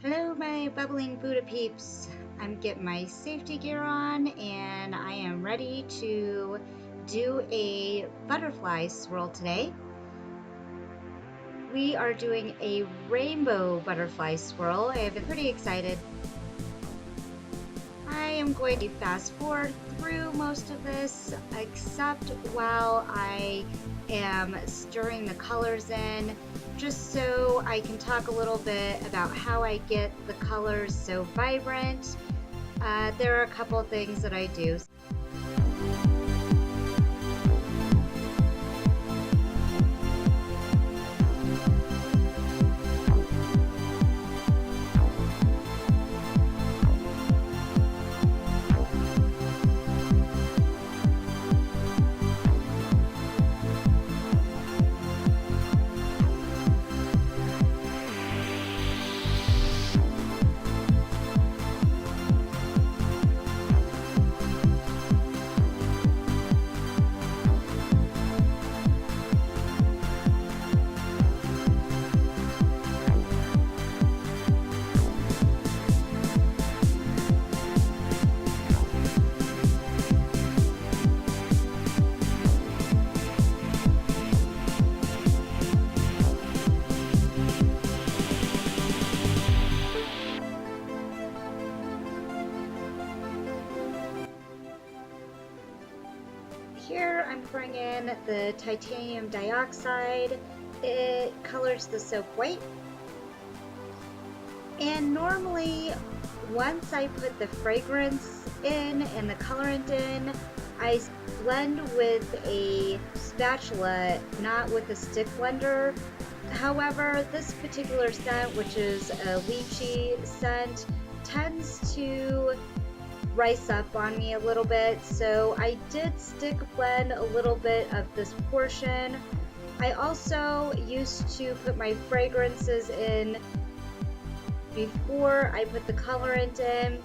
Hello, my bubbling Buddha peeps. I'm getting my safety gear on and I am ready to do a butterfly swirl today. We are doing a rainbow butterfly swirl. I have been pretty excited. I am going to fast forward through most of this, except while I am stirring the colors in, just so I can talk a little bit about how I get the colors so vibrant. There are a couple things that I do. Here I'm pouring in the titanium dioxide. It colors the soap white. And normally, once I put the fragrance in and the colorant in, I blend with a spatula, not with a stick blender. However, this particular scent, which is a lychee scent, tends to rice up on me a little bit, so I did stick blend a little bit of this portion. I also used to put my fragrances in before I put the colorant in,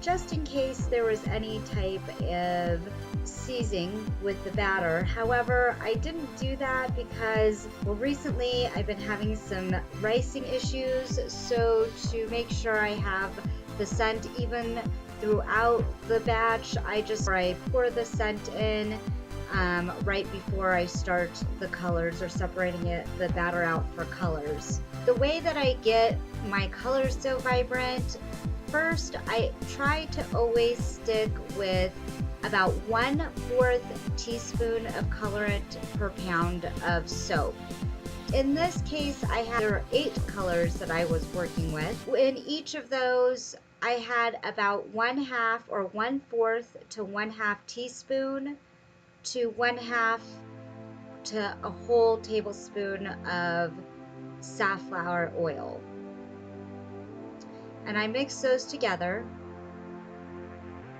just in case there was any type of seizing with the batter. However, I didn't do that because, well, recently I've been having some ricing issues, so to make sure I have the scent even throughout the batch, I pour the scent in right before I start the colors or separating the batter out for colors. The way that I get my colors so vibrant, first I try to always stick with about 1/4 teaspoon of colorant per pound of soap. In this case, there are 8 colors that I was working with. In each of those, I had about 1/2 or 1/4 to 1/2 teaspoon to 1/2 to a whole tablespoon of safflower oil. And I mixed those together.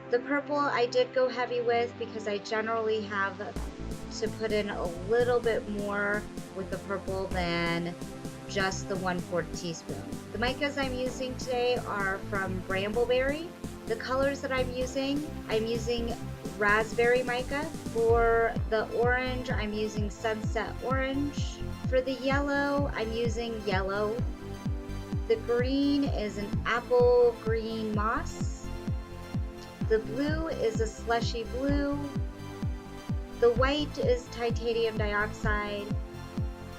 The purple I did go heavy with because I generally have to put in a little bit more with the purple than just the 1/4 teaspoon. The micas I'm using today are from Brambleberry. The colors that I'm using raspberry mica. For the orange, I'm using sunset orange. For the yellow, I'm using yellow. The green is an apple green moss. The blue is a slushy blue. The white is titanium dioxide.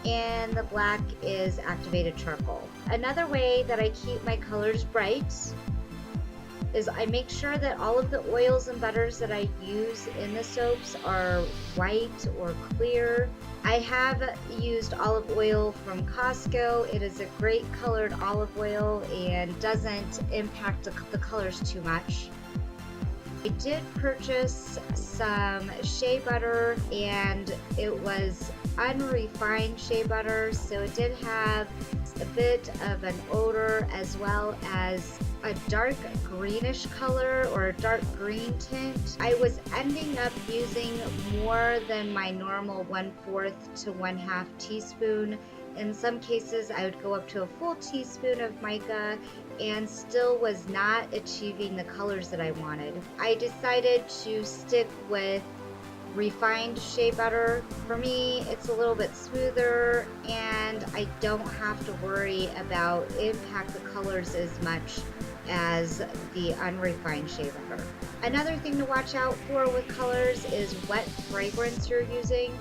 And the black is activated charcoal. Another way that I keep my colors bright is I make sure that all of the oils and butters that I use in the soaps are white or clear. I have used olive oil from Costco. It is a great colored olive oil and doesn't impact the colors too much. I did purchase some shea butter, and it was unrefined shea butter, so it did have a bit of an odor as well as a dark greenish color or a dark green tint. I was ending up using more than my normal 1/4 to 1/2 teaspoon. In some cases, I would go up to a full teaspoon of mica and still was not achieving the colors that I wanted. I decided to stick with refined shea butter. For me, it's a little bit smoother and I don't have to worry about impact the colors as much as the unrefined shea butter. Another thing to watch out for with colors is what fragrance you're using.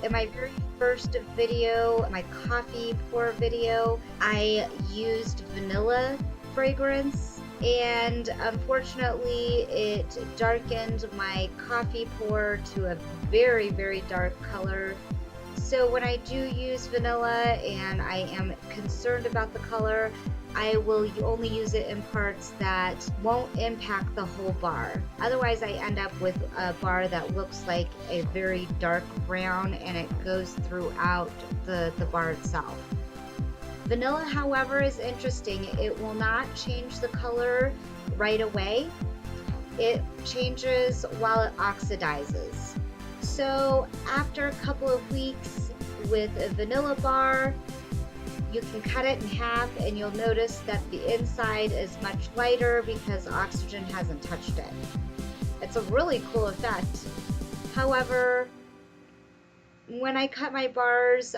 In my very first video, my coffee pour video, I used vanilla fragrance, and unfortunately it darkened my coffee pour to a very, very dark color. So when I do use vanilla and I am concerned about the color, I will only use it in parts that won't impact the whole bar. Otherwise, I end up with a bar that looks like a very dark brown and it goes throughout the bar itself. Vanilla, however, is interesting. It will not change the color right away. It changes while it oxidizes. So after a couple of weeks with a vanilla bar, you can cut it in half and you'll notice that the inside is much lighter because oxygen hasn't touched it. It's a really cool effect. However, when I cut my bars,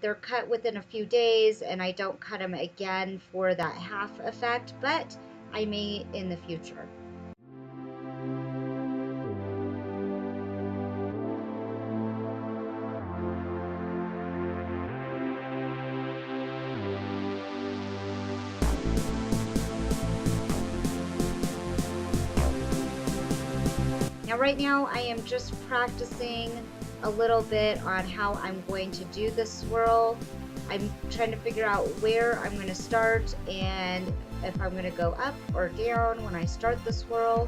they're cut within a few days and I don't cut them again for that half effect, but I may in the future. Now right now I am just practicing a little bit on how I'm going to do the swirl. I'm trying to figure out where I'm going to start and if I'm going to go up or down when I start the swirl.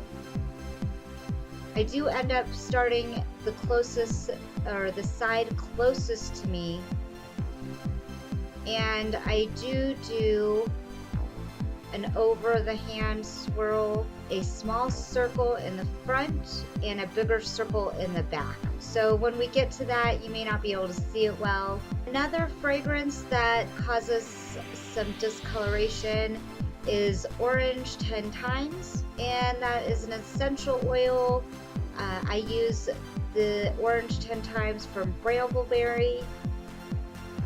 I do end up starting the closest, or the side closest to me, and I do an over the hand swirl, a small circle in the front and a bigger circle in the back. So when we get to that, you may not be able to see it well. Another fragrance that causes some discoloration is orange 10 times, and that is an essential oil. I use the orange 10 times from brambleberry.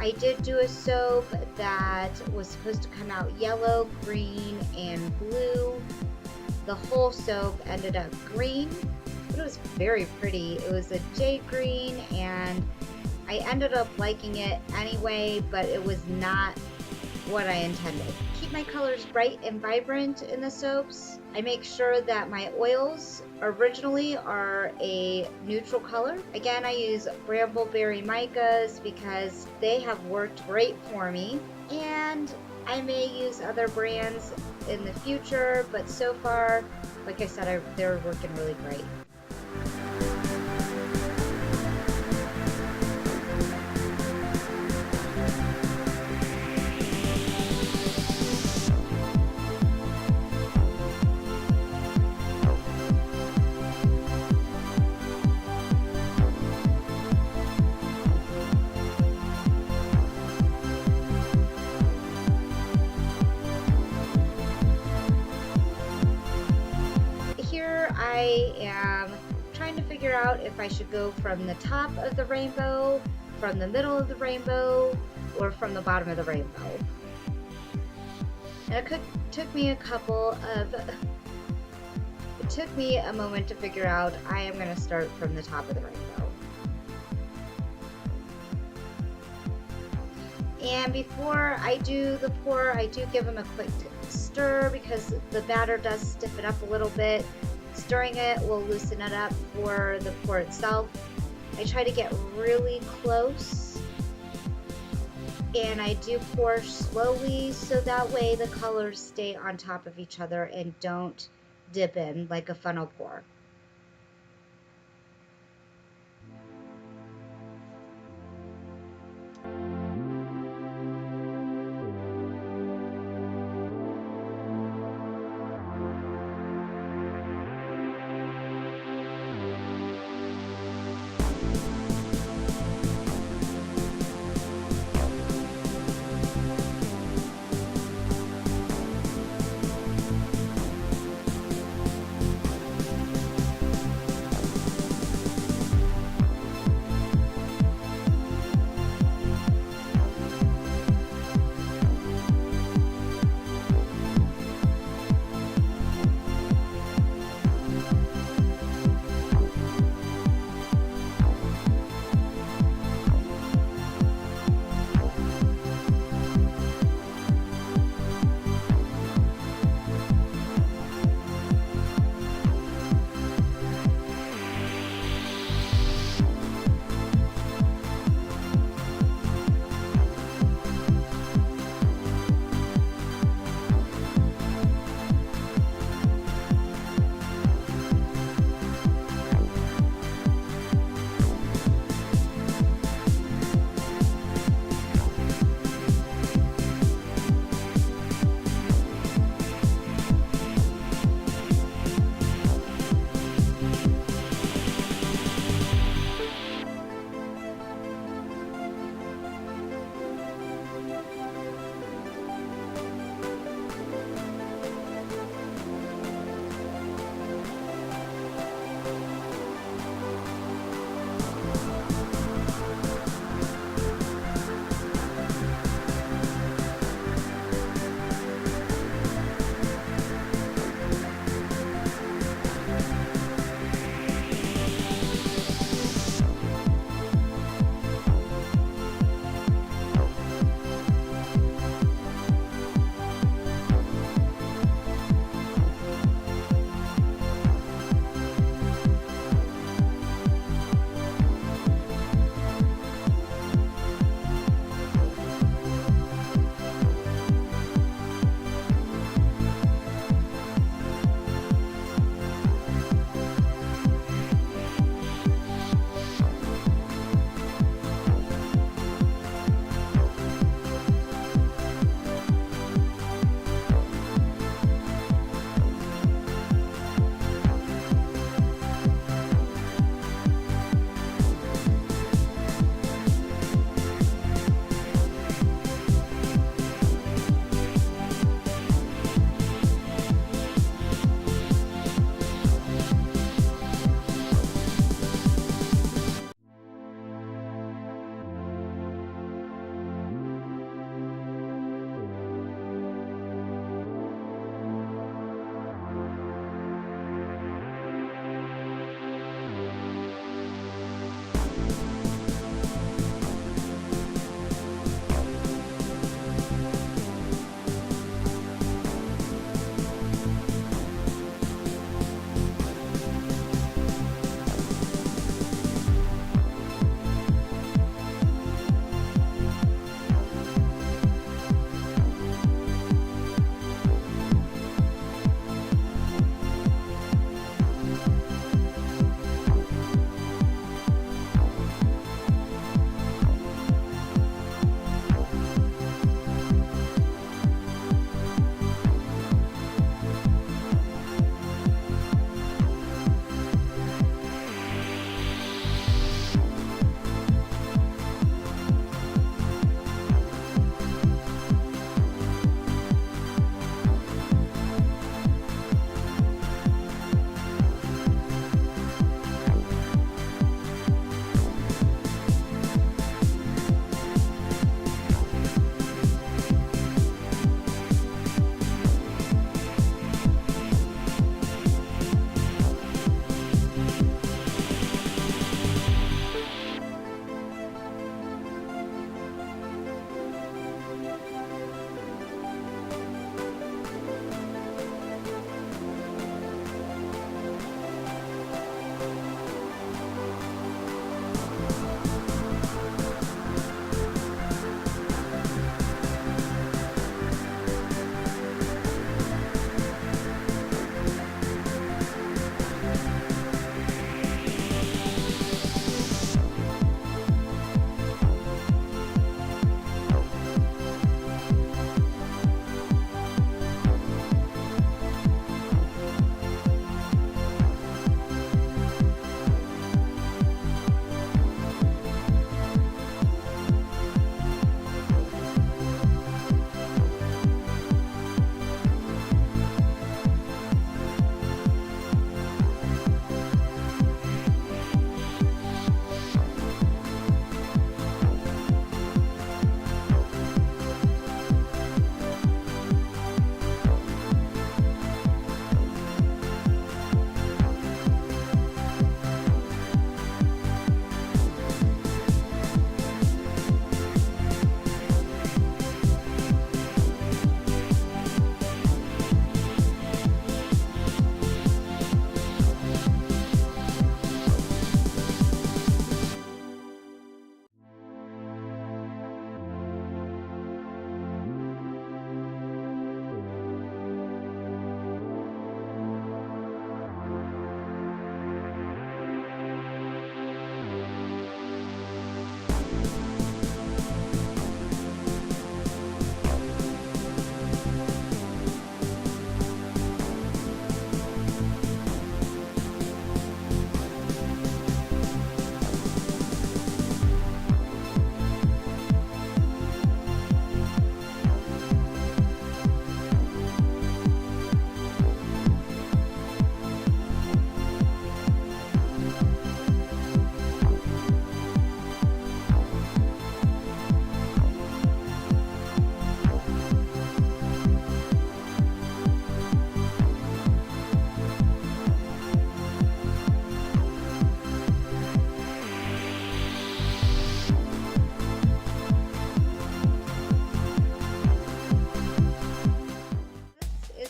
I did do a soap that was supposed to come out yellow, green, and blue. The whole soap ended up green, but it was very pretty. It was a jade green, and I ended up liking it anyway, but it was not what I intended. Keep my colors bright and vibrant in the soaps. I make sure that my oils originally are a neutral color. Again, I use brambleberry micas because they have worked great for me, and I may use other brands in the future, but so far, like I said, they're working really great. I am trying to figure out if I should go from the top of the rainbow, from the middle of the rainbow, or from the bottom of the rainbow. And it took me a moment to figure out. I am going to start from the top of the rainbow. And before I do the pour, I do give them a quick stir because the batter does stiffen up a little bit. Stirring it will loosen it up for the pour itself. I try to get really close, and I do pour slowly so that way the colors stay on top of each other and don't dip in like a funnel pour.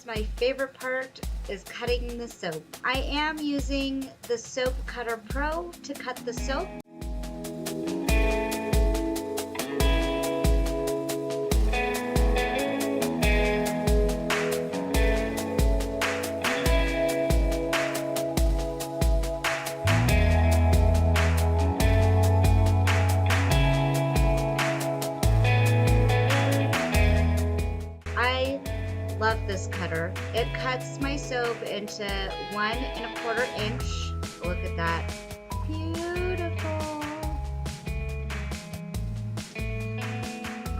my favorite part is cutting the soap. I am using the Soap Cutter Pro to cut the soap. Love this cutter. It cuts my soap into 1 1/4 inch. Look at that. Beautiful.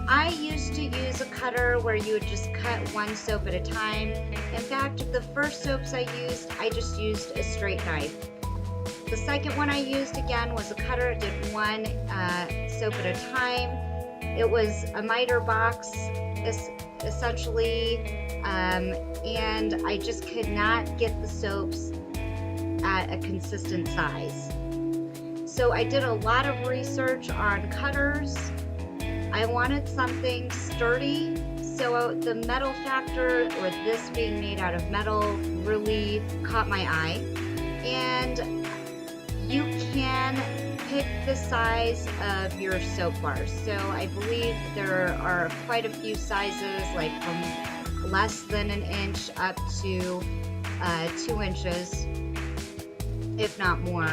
I used to use a cutter where you would just cut one soap at a time. In fact, the first soaps I just used a straight knife. The second one I used again was a cutter. It did 1 soap at a time. It was a miter box essentially, and I just could not get the soaps at a consistent size. So I did a lot of research on cutters. I wanted something sturdy, so the metal factor, or this being made out of metal, really caught my eye. And you can pick the size of your soap bars. So I believe there are quite a few sizes, like from less than 1 inch up to 2 inches, if not more.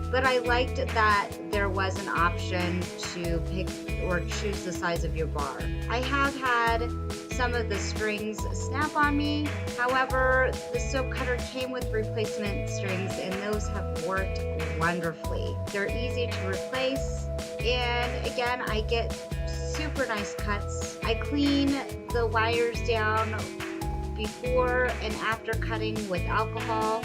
But I liked that there was an option to pick or choose the size of your bar. I have had some of the strings snap on me. However, the soap cutter came with replacement strings, and those have worked wonderfully. They're easy to replace, and again, I get super nice cuts. I clean the wires down before and after cutting with alcohol.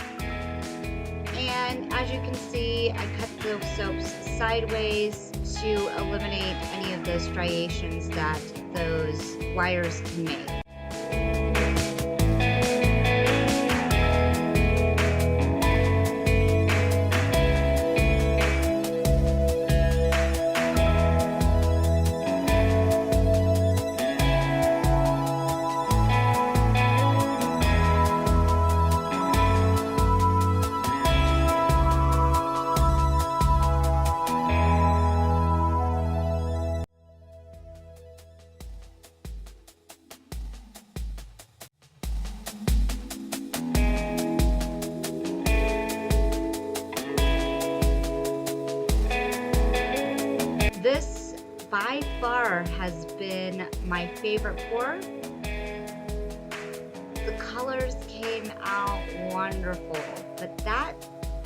And as you can see, I cut those soaps sideways to eliminate any of those striations that those wires can make. This by far has been my favorite pour. The colors came out wonderful, but that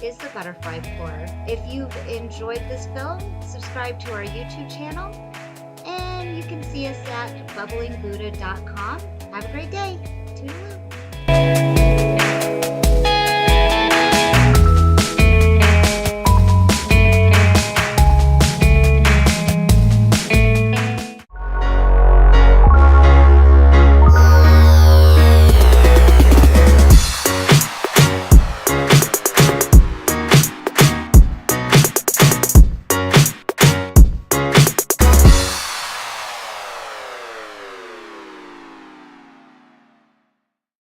is the butterfly pour. If you've enjoyed this film, subscribe to our YouTube channel, and you can see us at bubblingbuddha.com. Have a great day.